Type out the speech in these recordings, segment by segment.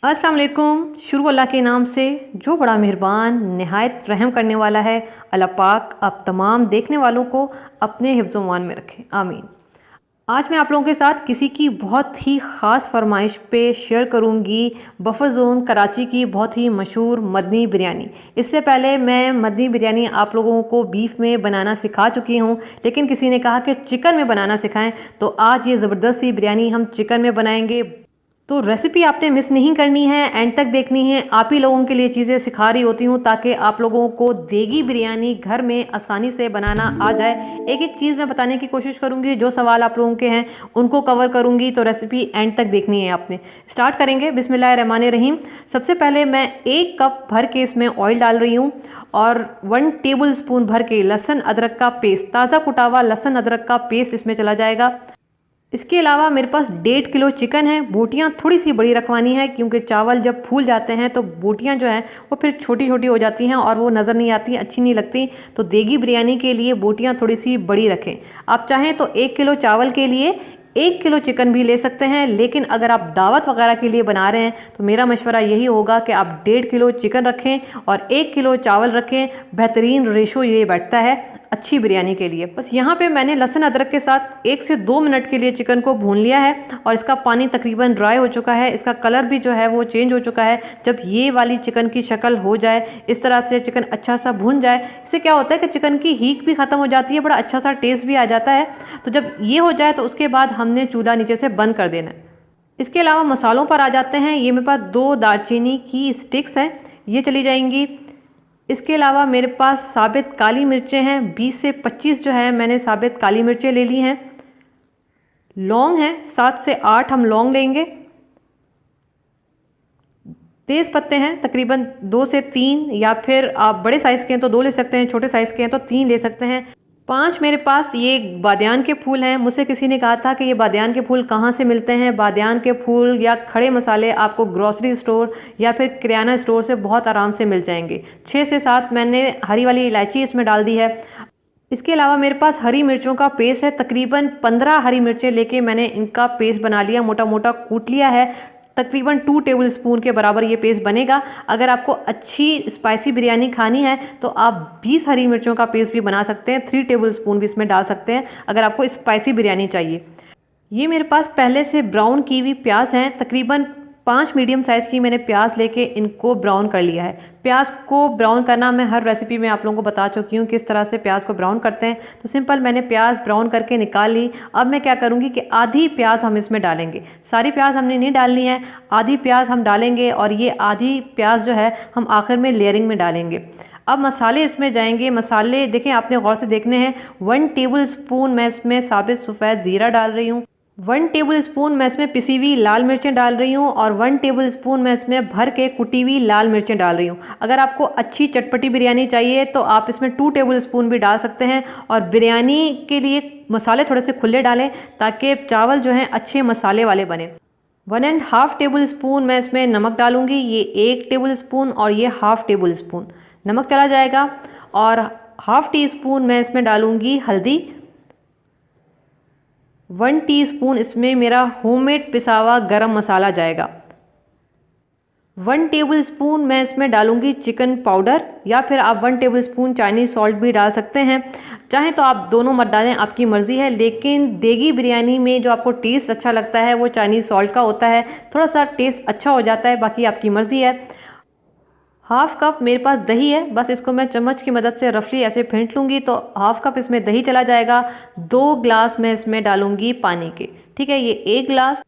अस्सलाम वालेकुम। शुरू अल्लाह के नाम से जो बड़ा मेहरबान नहायत रहम करने वाला है। अल्लाह पाक आप तमाम देखने वालों को अपने हिफ्ज़ मान में रखे, आमीन। आज मैं आप लोगों के साथ किसी की बहुत ही ख़ास फरमाइश पे शेयर करूंगी बफर ज़ोन कराची की बहुत ही मशहूर मदनी बिरयानी। इससे पहले मैं मदनी बिरयानी आप लोगों को बीफ में बनाना सिखा चुकी हूं, लेकिन किसी ने कहा कि चिकन में बनाना सिखाएं, तो आज ये ज़बरदस्त सी बिरयानी हम चिकन में बनाएंगे। तो रेसिपी आपने मिस नहीं करनी है, एंड तक देखनी है। आप ही लोगों के लिए चीज़ें सिखा रही होती हूँ ताकि आप लोगों को देगी बिरयानी घर में आसानी से बनाना आ जाए। एक एक चीज़ मैं बताने की कोशिश करूँगी, जो सवाल आप लोगों के हैं उनको कवर करूँगी। तो रेसिपी एंड तक देखनी है आपने। स्टार्ट करेंगे बिस्मिल्लाहिर्रहमानिर्रहीम। सबसे पहले मैं 1 कप भर के इसमें ऑयल डाल रही हूँ और 1 टेबल स्पून भर के लहसुन अदरक का पेस्ट, ताज़ा कुटा हुआ लहसुन अदरक का पेस्ट इसमें चला जाएगा। इसके अलावा मेरे पास 1.5 किलो चिकन है। बोटियाँ थोड़ी सी बड़ी रखवानी है क्योंकि चावल जब फूल जाते हैं तो बोटियाँ जो हैं वो फिर छोटी छोटी हो जाती हैं और वो नज़र नहीं आती, अच्छी नहीं लगती। तो देगी बिरयानी के लिए बोटियाँ थोड़ी सी बड़ी रखें। आप चाहें तो 1 किलो चावल के लिए 1 किलो चिकन भी ले सकते हैं, लेकिन अगर आप दावत वगैरह के लिए बना रहे हैं तो मेरा मशवरा यही होगा कि आप 1.5 किलो चिकन रखें और 1 किलो चावल रखें। बेहतरीन रेशो ये बैठता है अच्छी बिरयानी के लिए। बस यहाँ पे मैंने लहसुन अदरक के साथ 1 से 2 मिनट के लिए चिकन को भून लिया है और इसका पानी तकरीबन ड्राई हो चुका है। इसका कलर भी जो है वो चेंज हो चुका है। जब ये वाली चिकन की शक्ल हो जाए, इस तरह से चिकन अच्छा सा भून जाए, इससे क्या होता है कि चिकन की हीक भी ख़त्म हो जाती है, बड़ा अच्छा सा टेस्ट भी आ जाता है। तो जब ये हो जाए तो उसके बाद हमने चूल्हा नीचे से बंद कर देना है। इसके अलावा मसालों पर आ जाते हैं। ये मेरे पास 2 दालचीनी की स्टिक्स हैं, ये चली जाएंगी। इसके अलावा मेरे पास साबित काली मिर्चें हैं, 20 से 25 जो है मैंने साबित काली मिर्चें ले ली हैं। लौंग हैं, 7 से 8 हम लौंग लेंगे। तेज़ पत्ते हैं तकरीबन 2 से 3, या फिर आप बड़े साइज़ के हैं तो 2 ले सकते हैं, छोटे साइज़ के हैं तो 3 ले सकते हैं। 5 मेरे पास ये बादियान के फूल हैं। मुझसे किसी ने कहा था कि ये बादियान के फूल कहाँ से मिलते हैं। बादियान के फूल या खड़े मसाले आपको ग्रोसरी स्टोर या फिर किराना स्टोर से बहुत आराम से मिल जाएंगे। 6 से 7 मैंने हरी वाली इलायची इसमें डाल दी है। इसके अलावा मेरे पास हरी मिर्चों का पेस्ट है, तकरीबन 15 हरी मिर्चें लेके मैंने इनका पेस्ट बना लिया, मोटा मोटा कूट लिया है। तकरीबन 2 टेबल स्पून के बराबर ये पेस्ट बनेगा। अगर आपको अच्छी स्पाइसी बिरयानी खानी है तो आप 20 हरी मिर्चों का पेस्ट भी बना सकते हैं, 3 टेबल स्पून भी इसमें डाल सकते हैं अगर आपको स्पाइसी बिरयानी चाहिए। ये मेरे पास पहले से ब्राउन की हुई प्याज हैं, तकरीबन 5 मीडियम साइज़ की मैंने प्याज लेके इनको ब्राउन कर लिया है। प्याज को ब्राउन करना मैं हर रेसिपी में आप लोगों को बता चुकी हूँ किस तरह से प्याज को ब्राउन करते हैं। तो सिंपल मैंने प्याज ब्राउन करके निकाल ली। अब मैं क्या करूँगी कि आधी प्याज हम इसमें डालेंगे, सारी प्याज हमने नहीं डालनी है, आधी प्याज हम डालेंगे और ये आधी प्याज जो है हम आखिर में लेयरिंग में डालेंगे। अब मसाले इसमें जाएंगे। मसाले देखें, आपने गौर से देखने हैं। 1 टेबल स्पून मैं इसमें साबित सफ़ेद ज़ीरा डाल रही हूँ, 1 टेबल स्पून मैं इसमें पिसी हुई लाल मिर्चें डाल रही हूँ और 1 टेबल स्पून मैं इसमें भर के कुटी हुई लाल मिर्चें डाल रही हूँ। अगर आपको अच्छी चटपटी बिरयानी चाहिए तो आप इसमें 2 टेबल स्पून भी डाल सकते हैं। और बिरयानी के लिए मसाले थोड़े से खुले डालें ताकि चावल जो हैं अच्छे मसाले वाले बने। 1.5 टेबल स्पून मैं इसमें नमक डालूँगी, ये 1 टेबल स्पून और ये 1/2 टेबल स्पून नमक चला जाएगा। और 1/2 टीस्पून मैं इसमें डालूँगी हल्दी। 1 टीस्पून इसमें मेरा होममेड पिसा हुआ गरम मसाला जाएगा। 1 टेबल स्पून मैं इसमें डालूंगी चिकन पाउडर, या फिर आप 1 टेबल स्पून चाइनीज़ सॉल्ट भी डाल सकते हैं। चाहे तो आप दोनों मत डालें, आपकी मर्ज़ी है, लेकिन देगी बिरयानी में जो आपको टेस्ट अच्छा लगता है वो चाइनीज़ सॉल्ट का होता है। थोड़ा सा टेस्ट अच्छा हो जाता है, बाकी आपकी मर्ज़ी है। 1/2 कप मेरे पास दही है, बस इसको मैं चम्मच की मदद से रफली ऐसे फेंट लूँगी तो 1/2 कप इसमें दही चला जाएगा। 2 ग्लास मैं इसमें डालूँगी पानी के, ठीक है, ये 1 ग्लास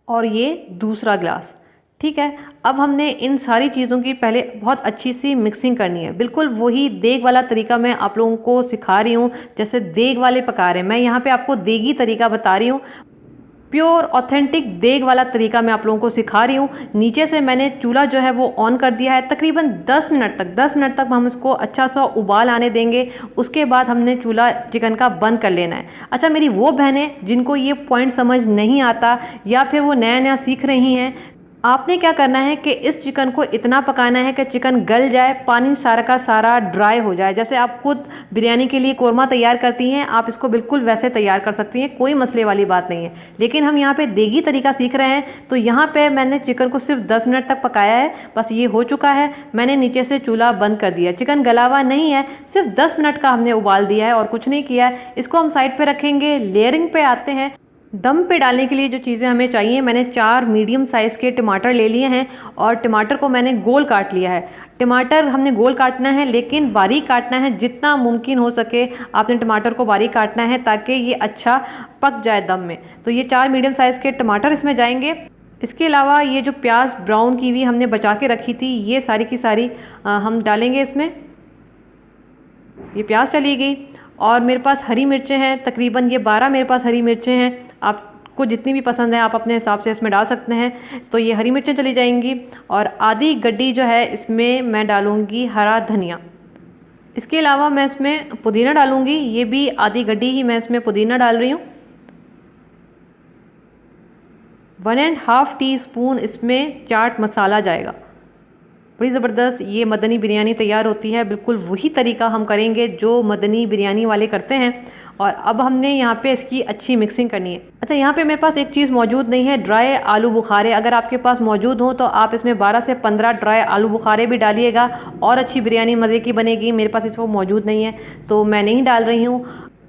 और ये दूसरा ग्लास, ठीक है। अब हमने इन सारी चीज़ों की पहले बहुत अच्छी सी मिक्सिंग करनी है। बिल्कुल वही देग वाला तरीका मैं आप लोगों को सिखा रही हूँ जैसे देग वाले पका रहे हैं। मैं यहाँ पे आपको देगी तरीका बता रही हूँ, प्योर ऑथेंटिक देग वाला तरीका मैं आप लोगों को सिखा रही हूँ। नीचे से मैंने चूल्हा जो है वो ऑन कर दिया है। तकरीबन 10 मिनट तक हम इसको अच्छा सा उबाल आने देंगे। उसके बाद हमने चूल्हा चिकन का बंद कर लेना है। अच्छा, मेरी वो बहनें जिनको ये पॉइंट समझ नहीं आता या फिर वो नया नया सीख रही हैं, आपने क्या करना है कि इस चिकन को इतना पकाना है कि चिकन गल जाए, पानी सारा का सारा ड्राई हो जाए। जैसे आप खुद बिरयानी के लिए कोरमा तैयार करती हैं, आप इसको बिल्कुल वैसे तैयार कर सकती हैं, कोई मसले वाली बात नहीं है। लेकिन हम यहाँ पे देगी तरीका सीख रहे हैं, तो यहाँ पे मैंने चिकन को सिर्फ 10 मिनट तक पकाया है। बस ये हो चुका है, मैंने नीचे से चूल्हा बंद कर दिया। चिकन गला हुआ नहीं है, सिर्फ 10 मिनट का हमने उबाल दिया है और कुछ नहीं किया है। इसको हम साइड पर रखेंगे। लेयरिंग पे आते हैं। दम पे डालने के लिए जो चीज़ें हमें चाहिए, मैंने 4 मीडियम साइज़ के टमाटर ले लिए हैं और टमाटर को मैंने गोल काट लिया है। टमाटर हमने गोल काटना है, लेकिन बारीक काटना है। जितना मुमकिन हो सके आपने टमाटर को बारीक काटना है ताकि ये अच्छा पक जाए दम में। तो ये 4 मीडियम साइज़ के टमाटर इसमें जाएंगे। इसके अलावा ये जो प्याज ब्राउन की हुई हमने बचा के रखी थी, ये सारी की सारी हम डालेंगे इसमें। ये प्याज चली गई और मेरे पास हरी मिर्चें हैं, तकरीबन ये 12 मेरे पास हरी मिर्चें हैं। आपको जितनी भी पसंद है आप अपने हिसाब से इसमें डाल सकते हैं। तो ये हरी मिर्चें चली जाएंगी और आधी गड्डी जो है इसमें मैं डालूँगी हरा धनिया। इसके अलावा मैं इसमें पुदीना डालूँगी, ये भी आधी गड्डी ही मैं इसमें पुदीना डाल रही हूँ। 1.5 टीस्पून इसमें चाट मसाला जाएगा। बड़ी ज़बरदस्त ये मदनी बिरयानी तैयार होती है। बिल्कुल वही तरीका हम करेंगे जो मदनी बिरयानी वाले करते हैं। और अब हमने यहाँ पे इसकी अच्छी मिक्सिंग करनी है। अच्छा, यहाँ पे मेरे पास एक चीज़ मौजूद नहीं है, ड्राई आलू बुखारे। अगर आपके पास मौजूद हो तो आप इसमें 12 से 15 ड्राई आलू बुखारे भी डालिएगा और अच्छी बिरयानी मज़े की बनेगी। मेरे पास इसको मौजूद नहीं है तो मैं नहीं डाल रही हूँ।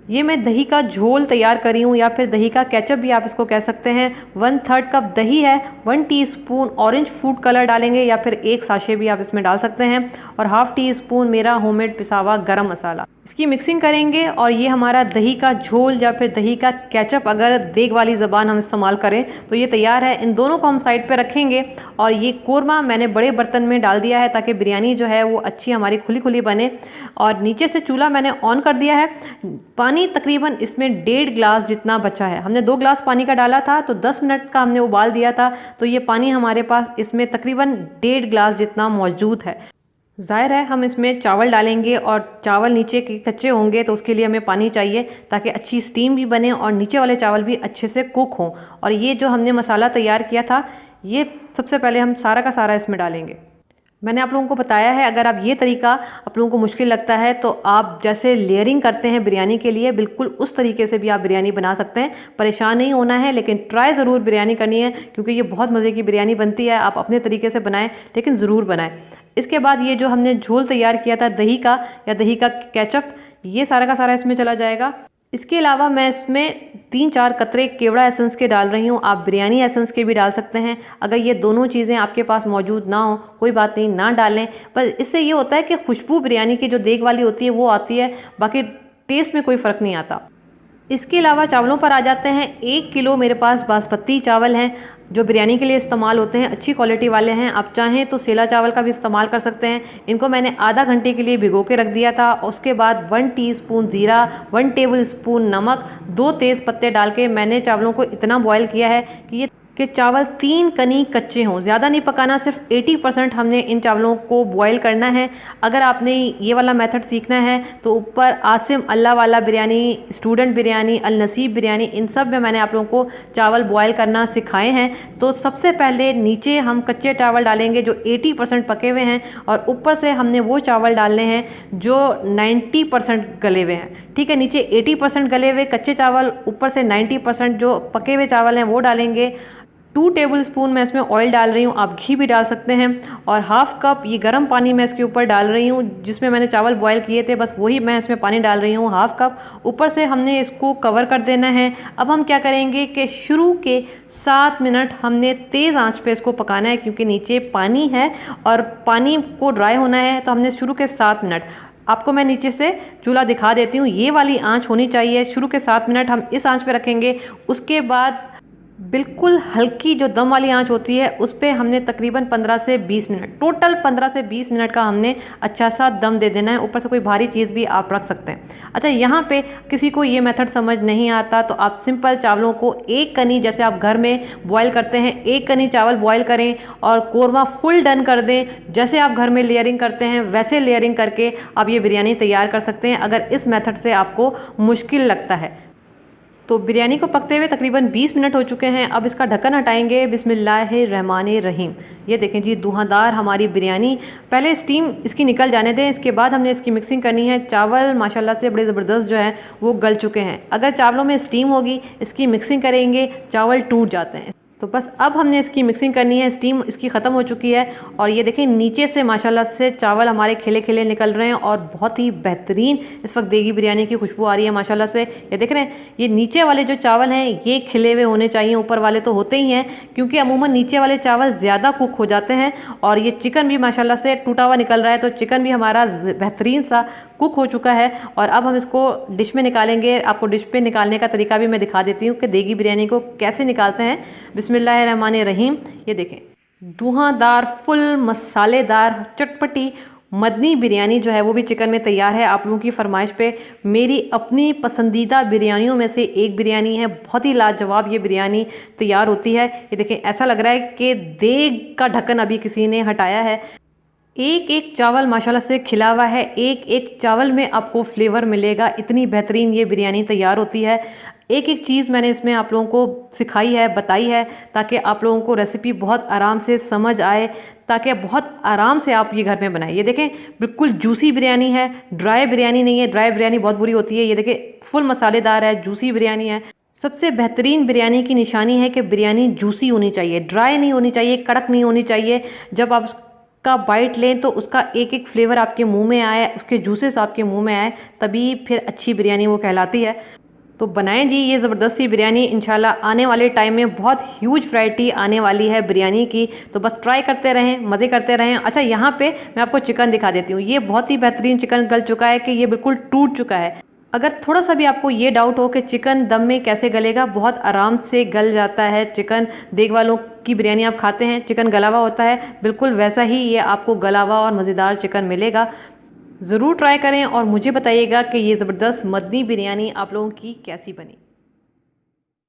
ये मैं दही का झोल तैयार करी हूँ या फिर दही का केचप भी आप इसको कह सकते हैं। 1/3 कप दही है। 1 टीस्पून ऑरेंज फूड कलर डालेंगे या फिर 1 साशे भी आप इसमें डाल सकते हैं और 1/2 टीस्पून मेरा होममेड पिसा हुआ गरम मसाला। इसकी मिक्सिंग करेंगे और ये हमारा दही का झोल या फिर दही का केचप, अगर देग वाली ज़बान हम इस्तेमाल करें तो ये तैयार है। इन दोनों को हम साइड पे रखेंगे और ये कोरमा मैंने बड़े बर्तन में डाल दिया है ताकि बिरयानी जो है वो अच्छी हमारी खुली खुली बने। और नीचे से चूल्हा मैंने ऑन कर दिया है। पानी तकरीबन इसमें 1.5 गिलास जितना बचा है। हमने 2 गिलास पानी का डाला था तो 10 मिनट का हमने उबाल दिया था, तो ये पानी हमारे पास इसमें तकरीबन 1.5 गिलास जितना मौजूद है। ज़ाहिर है हम इसमें चावल डालेंगे और चावल नीचे के कच्चे होंगे तो उसके लिए हमें पानी चाहिए ताकि अच्छी स्टीम भी बने और नीचे वाले चावल भी अच्छे से कुक हों। और ये जो हमने मसाला तैयार किया था, ये सबसे पहले हम सारा का सारा इसमें डालेंगे। मैंने आप लोगों को बताया है, अगर आप ये तरीका आप लोगों को मुश्किल लगता है तो आप जैसे लेयरिंग करते हैं बिरयानी के लिए, बिल्कुल उस तरीके से भी आप बिरयानी बना सकते हैं। परेशान नहीं होना है, लेकिन ट्राई ज़रूर बिरयानी करनी है क्योंकि ये बहुत मज़े की बिरयानी बनती है। आप अपने तरीके से बनाएं लेकिन ज़रूर बनाएं। इसके बाद ये जो हमने झोल तैयार किया था दही का या दही का केचप, ये सारा का सारा इसमें चला जाएगा। इसके अलावा मैं इसमें 3-4 कतरे केवड़ा एसेंस के डाल रही हूँ। आप बिरयानी एसेंस के भी डाल सकते हैं। अगर ये दोनों चीज़ें आपके पास मौजूद ना हो कोई बात नहीं, ना डालें, पर इससे ये होता है कि खुशबू बिरयानी की जो देग वाली होती है वो आती है, बाकी टेस्ट में कोई फ़र्क नहीं आता। इसके अलावा चावलों पर आ जाते हैं। 1 किलो मेरे पास बासमती चावल हैं जो बिरयानी के लिए इस्तेमाल होते हैं, अच्छी क्वालिटी वाले हैं। आप चाहें तो सेला चावल का भी इस्तेमाल कर सकते हैं। इनको मैंने आधा घंटे के लिए भिगो के रख दिया था। उसके बाद 1 टीस्पून ज़ीरा, 1 टेबल स्पून नमक, 2 तेज़ पत्ते डाल के मैंने चावलों को इतना बॉयल किया है कि चावल 3 कनी कच्चे हों। ज़्यादा नहीं पकाना, सिर्फ 80% हमने इन चावलों को बॉयल करना है। अगर आपने ये वाला मेथड सीखना है तो ऊपर आसिम अल्लाह वाला बिरयानी, स्टूडेंट बिरयानी, अल नसीब बिरयानी, इन सब में मैंने आप लोगों को चावल बॉयल करना सिखाए हैं। तो सबसे पहले नीचे हम कच्चे चावल डालेंगे जो 80% पके हुए हैं और ऊपर से हमने वो चावल डालने हैं जो 90% गले हुए हैं। ठीक है, नीचे 80% गले हुए कच्चे चावल, ऊपर से 90% जो पके हुए चावल हैं वो डालेंगे। 2 टेबल स्पून मैं इसमें ऑयल डाल रही हूँ, आप घी भी डाल सकते हैं। और 1/2 कप ये गर्म पानी मैं इसके ऊपर डाल रही हूँ जिसमें मैंने चावल बॉयल किए थे, बस वही मैं इसमें पानी डाल रही हूँ 1/2 कप। ऊपर से हमने इसको कवर कर देना है। अब हम क्या करेंगे कि शुरू के 7 मिनट हमने तेज़ आंच पे इसको पकाना है क्योंकि नीचे पानी है और पानी को ड्राई होना है। तो हमने शुरू के 7 मिनट, आपको मैं नीचे से चूल्हा दिखा देती हूँ, ये वाली आंच होनी चाहिए। शुरू के 7 मिनट हम इस आंच पे रखेंगे। उसके बाद बिल्कुल हल्की जो दम वाली आंच होती है उस पर हमने तकरीबन 15 से 20 मिनट, टोटल 15 से 20 मिनट का हमने अच्छा सा दम दे देना है। ऊपर से कोई भारी चीज़ भी आप रख सकते हैं। अच्छा, यहाँ पे किसी को ये मेथड समझ नहीं आता तो आप सिंपल चावलों को 1 कनी, जैसे आप घर में बॉयल करते हैं 1 कनी चावल बॉयल करें और कोरमा फुल डन कर दें। जैसे आप घर में लेयरिंग करते हैं वैसे लेयरिंग करके आप ये बिरयानी तैयार कर सकते हैं अगर इस मेथड से आपको मुश्किल लगता है। तो बिरयानी को पकते हुए तकरीबन 20 मिनट हो चुके हैं। अब इसका ढक्कन हटाएंगे। बिस्मिल्लाहिर्रहमानिर्रहीम। ये देखें जी, धुआंधार हमारी बिरयानी। पहले स्टीम इसकी निकल जाने दें, इसके बाद हमने इसकी मिक्सिंग करनी है। चावल माशाल्लाह से बड़े ज़बरदस्त जो है वो गल चुके हैं। अगर चावलों में स्टीम होगी, इसकी मिक्सिंग करेंगे, चावल टूट जाते हैं। तो बस अब हमने इसकी मिक्सिंग करनी है। स्टीम इसकी ख़त्म हो चुकी है और ये देखें नीचे से माशाल्लाह से चावल हमारे खिले खिले निकल रहे हैं और बहुत ही बेहतरीन इस वक्त देगी बिरयानी की खुशबू आ रही है माशाल्लाह से। ये देख रहे हैं, ये नीचे वाले जो चावल हैं ये खिले हुए होने चाहिए, ऊपर वाले तो होते ही हैं क्योंकि अमूमन नीचे वाले चावल ज़्यादा कुक हो जाते हैं। और ये चिकन भी माशाल्लाह से टूटा हुआ निकल रहा है, तो चिकन भी हमारा बेहतरीन सा कुक हो चुका है। और अब हम इसको डिश में निकालेंगे। आपको डिश पे निकालने का तरीका भी मैं दिखा देती हूँ कि देगी बिरयानी को कैसे निकालते हैं। बिस्मिल्लाहिर्रहमानिर्रहीम। ये देखें, धुआंधार फुल मसालेदार चटपटी मदनी बिरयानी जो है वो भी चिकन में तैयार है। आप लोगों की फरमाइश पे मेरी अपनी पसंदीदा बिरयानियों में से एक बिरयानी है। बहुत ही लाजवाब ये बिरयानी तैयार होती है। ये देखें, ऐसा लग रहा है कि देग का ढक्कन अभी किसी ने हटाया है। एक एक चावल माशाल्लाह से खिला हुआ है, एक एक चावल में आपको फ्लेवर मिलेगा। इतनी बेहतरीन ये बिरयानी तैयार होती है। एक एक चीज़ मैंने इसमें आप लोगों को सिखाई है, बताई है, ताकि आप लोगों को रेसिपी बहुत आराम से समझ आए, ताकि बहुत आराम से आप ये घर में बनाएं। ये देखें, बिल्कुल जूसी बिरयानी है, ड्राई बिरयानी नहीं है। ड्राई बिरयानी बहुत बुरी होती है। ये देखें, फुल मसालेदार है, जूसी बिरयानी है। सबसे बेहतरीन बिरयानी की निशानी है कि बिरयानी जूसी होनी चाहिए, ड्राई नहीं होनी चाहिए, कड़क नहीं होनी चाहिए। जब आप का बाइट लें तो उसका एक एक फ्लेवर आपके मुंह में आए, उसके जूसेस आपके मुंह में आए, तभी फिर अच्छी बिरयानी वो कहलाती है। तो बनाएं जी ये ज़बरदस्त सी बिरयानी। इंशाल्लाह आने वाले टाइम में बहुत ह्यूज वैरायटी आने वाली है बिरयानी की, तो बस ट्राई करते रहें, मज़े करते रहें। अच्छा, यहाँ पे मैं आपको चिकन दिखा देती हूँ। ये बहुत ही बेहतरीन चिकन गल चुका है कि ये बिल्कुल टूट चुका है। अगर थोड़ा सा भी आपको ये डाउट हो कि चिकन दम में कैसे गलेगा, बहुत आराम से गल जाता है चिकन। देग वालों की बिरयानी आप खाते हैं, चिकन गला हुआ होता है, बिल्कुल वैसा ही ये आपको गला हुआ और मज़ेदार चिकन मिलेगा। ज़रूर ट्राई करें और मुझे बताइएगा कि ये ज़बरदस्त मदनी बिरयानी आप लोगों की कैसी बनी।